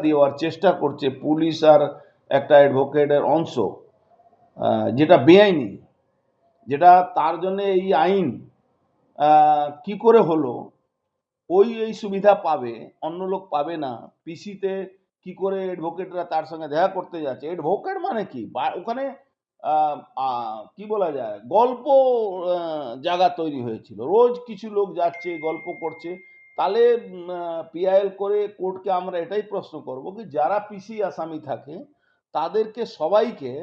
দেওয়ার চেষ্টা করছে পুলিশ আর একটা অ্যাডভোকেটের অংশ, যেটা বেআইনি, যেটা তার জন্য এই আইন কি করে হলো, ওই এই সুবিধা পাবে, অন্য লোক পাবে না। পিসিতে কি করে অ্যাডভোকেটরা তার সঙ্গে দেখা করতে যাচ্ছে, অ্যাডভোকেট মানে কি ওখানে কি বলা যায়, গল্প জায়গা তৈরি হয়েছিল, রোজ কিছু লোক যাচ্ছে গল্প করছে। তাহলে পিআইএল করে কোর্টকে আমরা এটাই প্রশ্ন করব কি যারা পিসি আসামি থাকে তাদেরকে সবাইকে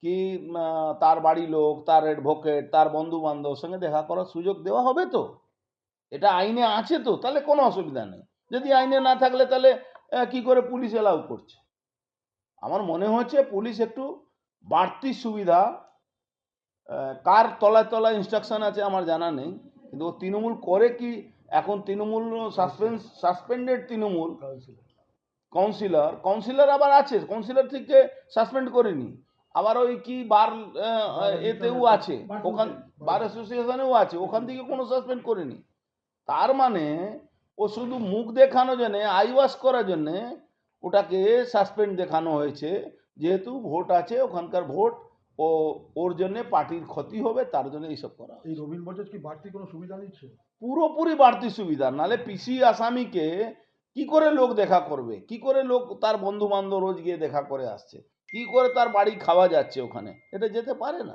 কি তার বাড়ি লোক, তার অ্যাডভোকেট, তার বন্ধু বান্ধব সঙ্গে দেখা করার সুযোগ দেওয়া হবে? তো এটা আইনে আছে, তো তাহলে কোনো অসুবিধা নেই। যদি আইনে না থাকলে তাহলে কি করে পুলিশ এলাও করছে? আমার মনে হচ্ছে পুলিশ একটু বাড়তি সুবিধা, কার তলায় তলায় ইনস্ট্রাকশন আছে আমার জানা নেই, কিন্তু তৃণমূল করে কি এখন তৃণমূল সাসপেন্ডেড তৃণমূল কাউন্সিলর আবার আছে, কাউন্সিলর থেকে সাসপেন্ড করেনি, আবার ওই কি বার এতেও আছে, ওখান বার অ্যাসোসিয়েশনেও আছে, ওখান থেকে কোনো সাসপেন্ড করেনি। তার মানে ও শুধু মুখ দেখানোর জন্যে, আইওয়াশ করার জন্যে ওটাকে সাসপেন্ড দেখানো হয়েছে, যেহেতু ভোট আছে, ওখানকার ভোট, ও ওর জন্য পার্টির ক্ষতি হবে, তার জন্য এইসব করা। এই রবীন বজেজ কি বাড়তি কোনো সুবিধা দিচ্ছে? পুরোপুরি বাড়তি সুবিধা, নালে পিসি আসামিকে কি করে লোক দেখা করবে, কি করে লোক তার বন্ধু বান্ধব রোজ গিয়ে দেখা করে আসছে, কি করে তার বাড়ি খাওয়া যাচ্ছে ওখানে, এটা যেতে পারে না।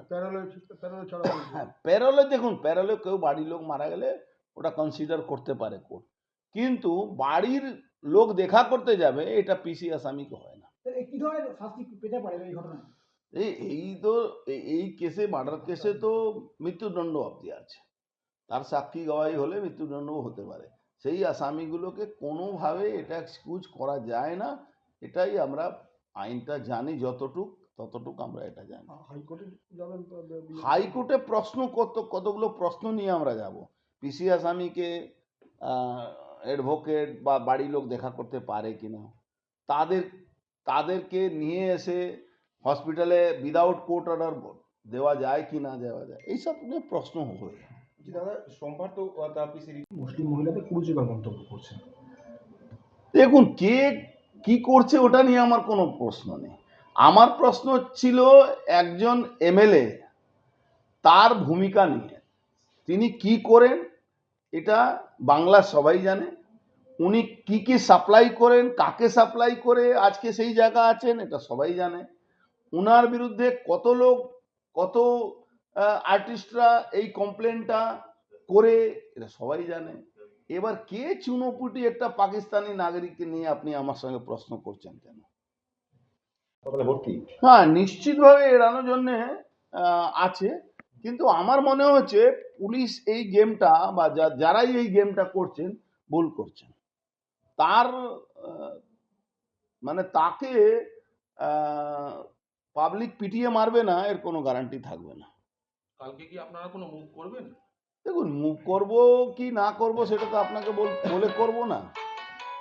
হ্যাঁ, প্যারোলে দেখুন, প্যারোলে কেউ বাড়ির লোক মারা গেলে ওটা কনসিডার করতে পারে কোর্ট, কিন্তু বাড়ির লোক দেখা করতে যাবে এটা পিসি আসামিকে হয় না। কি ধরনের শাস্তি পেতে পারে এই ঘটনায়? এই তো এই কেসে, মার্ডার কেসে তো মৃত্যুদণ্ড অবধি আছে, তার সাক্ষী গবাহি হলে মৃত্যুদণ্ডও হতে পারে। সেই আসামিগুলোকে কোনোভাবে এটা এক্সকিউজ করা যায় না, এটাই আমরা আইনটা জানি যতটুক, ততটুক আমরা এটা জানি। হাইকোর্টে প্রশ্ন কতগুলো প্রশ্ন নিয়ে আমরা যাব। পিসি আসামিকে অ্যাডভোকেট বা বাড়ি লোক দেখা করতে পারে কিনা, তাদেরকে নিয়ে এসে হসপিটালে উইদাউট কোর্ট অর্ডার দেওয়া যায় কি না দেওয়া যায়, এইসব নিয়ে প্রশ্ন হবে। দাদা, সোমবার তো মুসলিম মহিলাদের কুরুচিকর মন্তব্য করছেন। দেখুন, কে কি করছে ওটা নিয়ে আমার কোনো প্রশ্ন নেই। আমার প্রশ্ন ছিল একজন এমএলএ, তার ভূমিকা নিয়ে, তিনি কি করেন এটা বাংলা সবাই জানে, উনি কি কি সাপ্লাই করেন, কাকে সাপ্লাই করে আজকে সেই জায়গা আছেন এটা সবাই জানে, উনার বিরুদ্ধে কত লোক, কত আর্টিস্টরা এই কমপ্লেনটা করে এটা সবাই জানে। এবার কে চুনোপুটি একটা পাকিস্তানি নাগরিককে নিয়ে আপনি আমার সঙ্গে প্রশ্ন করছেন কেন? হ্যাঁ, নিশ্চিতভাবে এড়ানোর জন্য আছে, কিন্তু আমার মনে হচ্ছে পুলিশ এই গেমটা বা যারাই এই গেমটা করছেন ভুল করছেন। তার মানে তাকে পাবলিক পিটিয়ে মারবে না এর কোনো গ্যারান্টি থাকবে না। কালকে কি আপনারা কোনো মুভ করবেন? দেখুন, মুভ করব কি না করব সেটা তো আপনাকে বলে করব না,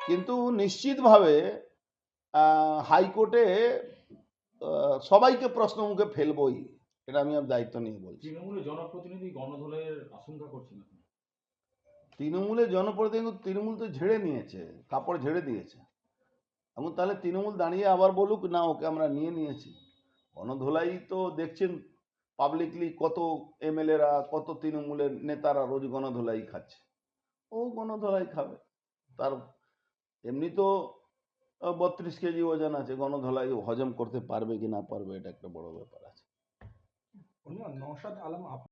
কিন্তু নিশ্চিতভাবে হাইকোর্টে সবাইকে প্রশ্ন মুখে ফেলবই, এটা আমি দায়িত্ব নিয়ে বলছি। তৃণমূলের জনপ্রতিনিধি গণধোলাইয়ের আশঙ্কা করছেন? তৃণমূলের জনপ্রতিনিধি, তৃণমূল তো ঝেড়ে নিয়েছে, কাপড় ঝেড়ে দিয়েছে। এখন তাহলে তৃণমূল দাঁড়িয়ে আবার বলুক না ওকে আমরা নিয়ে নিয়েছি। গণধোলাই তো দেখছেন পাবলিকলি, কত এমএলএরা, কত তৃণমূলের নেতারা রোজ গণধোলাই খাচ্ছে, ও গণধোলাই খাবে। তার এমনি তো 32 কেজি ওজন আছে, গণধোলাই হজম করতে পারবে কি না পারবে এটা একটা বড় ব্যাপার আছে। নওশাদ আলম